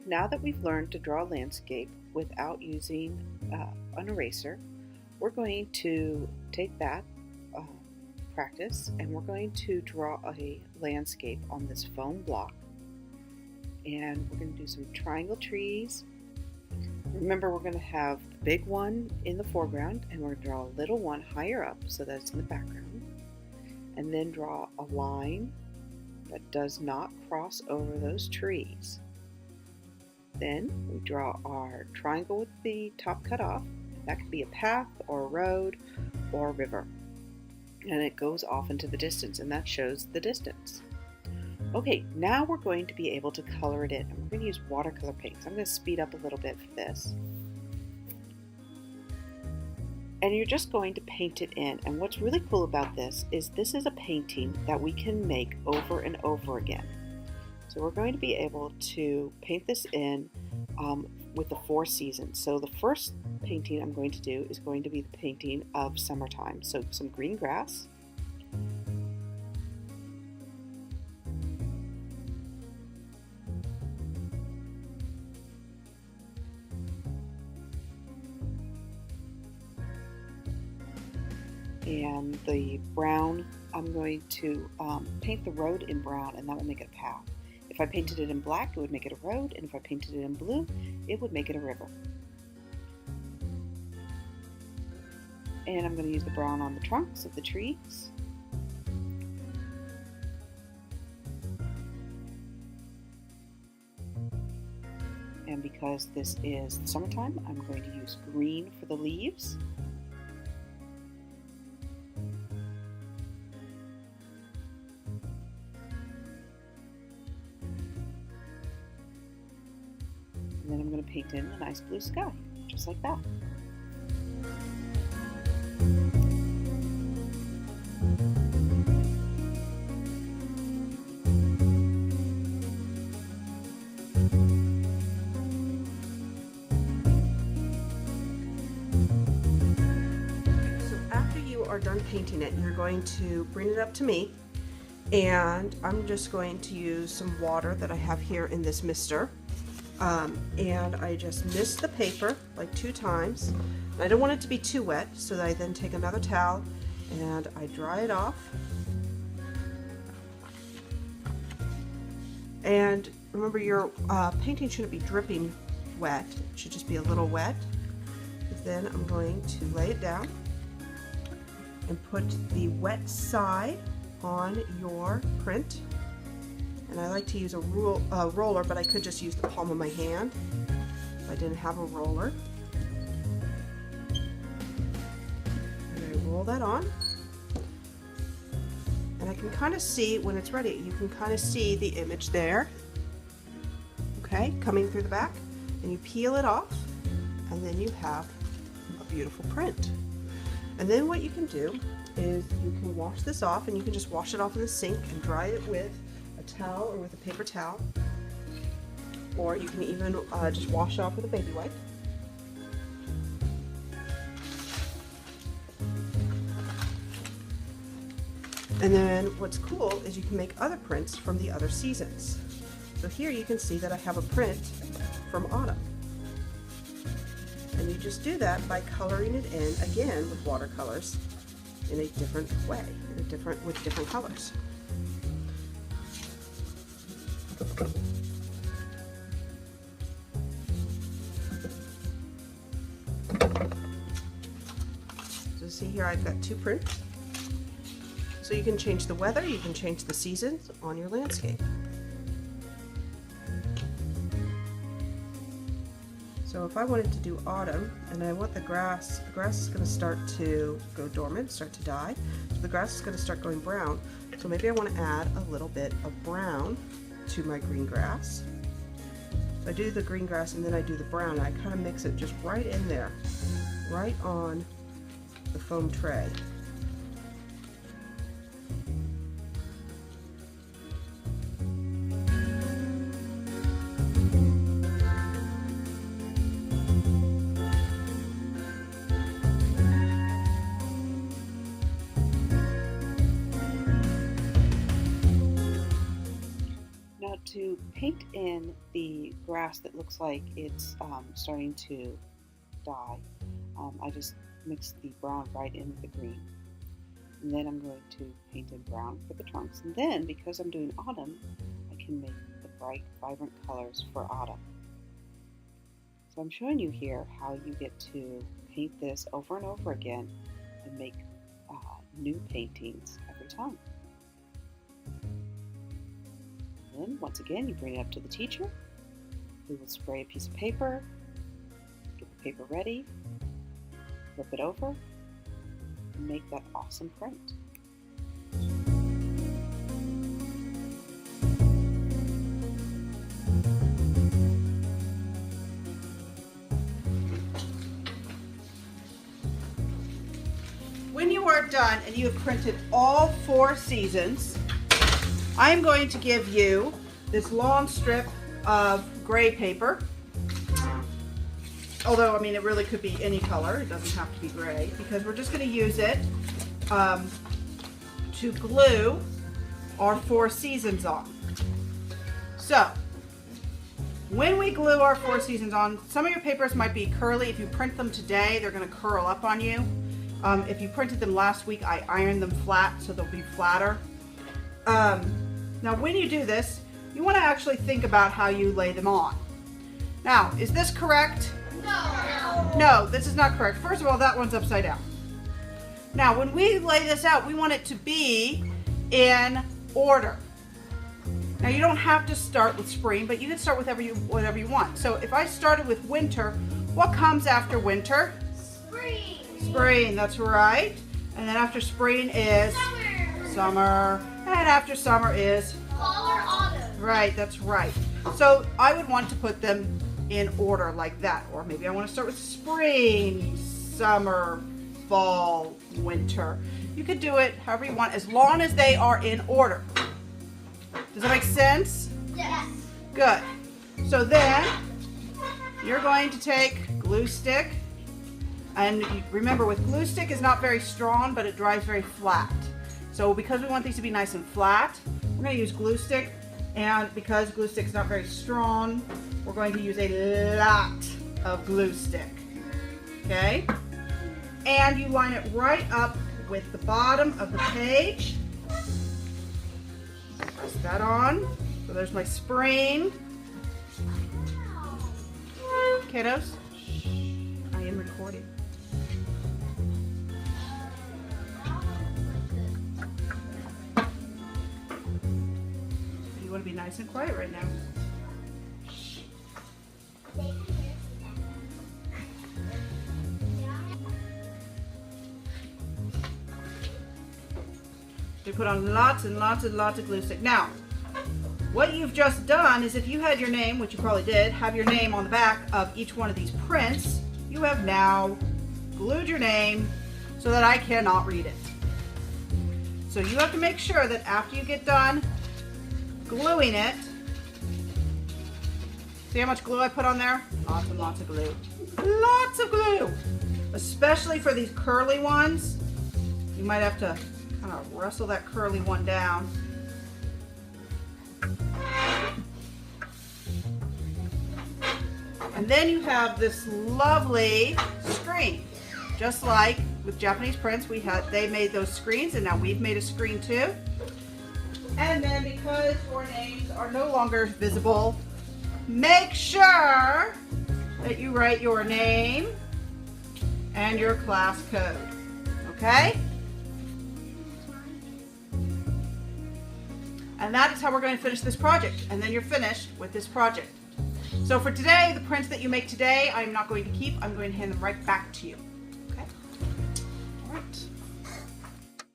now that we've learned to draw a landscape without using an eraser, we're going to take that practice and we're going to draw a landscape on this foam block. And we're going to do some triangle trees. Remember, we're going to have the big one in the foreground and we're going to draw a little one higher up so that it's in the background. And then draw a line that does not cross over those trees. Then we draw our triangle with the top cut off. That could be a path or a road or a river. And it goes off into the distance, and that shows the distance. Okay, now we're going to be able to color it in. And we're going to use watercolor paints. I'm going to speed up a little bit for this. And you're just going to paint it in. And what's really cool about this is a painting that we can make over and over again. So we're going to be able to paint this in with the 4 seasons. So the first painting I'm going to do is going to be the painting of summertime. So some green grass. And the brown, I'm going to paint the road in brown, and that will make it a path. If I painted it in black, it would make it a road, and if I painted it in blue, it would make it a river. And I'm going to use the brown on the trunks of the trees. And because this is the summertime, I'm going to use green for the leaves. And then I'm going to paint in a nice blue sky, just like that. So after you are done painting it, you're going to bring it up to me, and I'm just going to use some water that I have here in this mister. And I just mist the paper like 2 times. I don't want it to be too wet, so that I then take another towel and I dry it off. And remember, your painting shouldn't be dripping wet. It should just be a little wet. Then I'm going to lay it down and put the wet side on your print. And I like to use a roller, but I could just use the palm of my hand if I didn't have a roller. And I roll that on. And I can kind of see when it's ready, you can kind of see the image there, okay, coming through the back. And you peel it off, and then you have a beautiful print. And then what you can do is you can wash this off, and you can just wash it off in the sink and dry it with a towel or with a paper towel, or you can even just wash it off with a baby wipe. And then what's cool is you can make other prints from the other seasons. So here you can see that I have a print from autumn. And you just do that by coloring it in again with watercolors in a different way, with different colors. So see here, I've got 2 prints. So you can change the weather, you can change the seasons on your landscape. So if I wanted to do autumn and I want the grass is going to start to go dormant, start to die. So the grass is going to start going brown. So maybe I want to add a little bit of brown to my green grass. So I do the green grass and then I do the brown, and I kind of mix it just right in there, right on the foam tray. to paint in the grass that looks like it's starting to die, I just mix the brown right in with the green. And then I'm going to paint in brown for the trunks. And then, because I'm doing autumn, I can make the bright, vibrant colors for autumn. So I'm showing you here how you get to paint this over and over again and make new paintings every time. And then, once again, you bring it up to the teacher, who will spray a piece of paper, get the paper ready, flip it over, and make that awesome print. When you are done and you have printed all 4 seasons, I'm going to give you this long strip of gray paper. Although, I mean, it really could be any color. It doesn't have to be gray, because we're just going to use it to glue our 4 seasons on. So, when we glue our 4 seasons on, some of your papers might be curly. If you print them today, they're going to curl up on you. If you printed them last week, I ironed them flat so they'll be flatter. Now, when you do this, you want to actually think about how you lay them on. Now, is this correct? No. No, this is not correct. First of all, that one's upside down. Now, when we lay this out, we want it to be in order. Now, you don't have to start with spring, but you can start with whatever you want. So, if I started with winter, what comes after winter? Spring. Spring, that's right. And then after spring is summer. And after summer is Fall or autumn. right, that's right. So I would want to put them in order like that. Or maybe I want to start with spring, summer, fall, winter. You could do it however you want, as long as they are in order. Does that make sense? Yes. Good. So then you're going to take glue stick. And remember, with glue stick, is not very strong, but it dries very flat. So because we want these to be nice and flat, we're going to use glue stick. And because glue stick is not very strong, we're going to use a lot of glue stick. Okay? And you line it right up with the bottom of the page. Press that on. So there's my spring. Kiddos, I am recording. You want to be nice and quiet right now. We put on lots and lots and lots of glue stick. Now, what you've just done is, if you had your name, which you probably did, have your name on the back of each one of these prints, you have now glued your name so that I cannot read it. So you have to make sure that after you get done gluing it, see how much glue I put on there? Lots and lots of glue. Lots of glue! Especially for these curly ones. You might have to kind of wrestle that curly one down. And then you have this lovely screen. Just like with Japanese prints, they made those screens, and now we've made a screen too. And then, because your names are no longer visible, make sure that you write your name and your class code. Okay? And that is how we're going to finish this project. And then you're finished with this project. So for today, the prints that you make today, I'm not going to keep. I'm going to hand them right back to you. Okay? All right.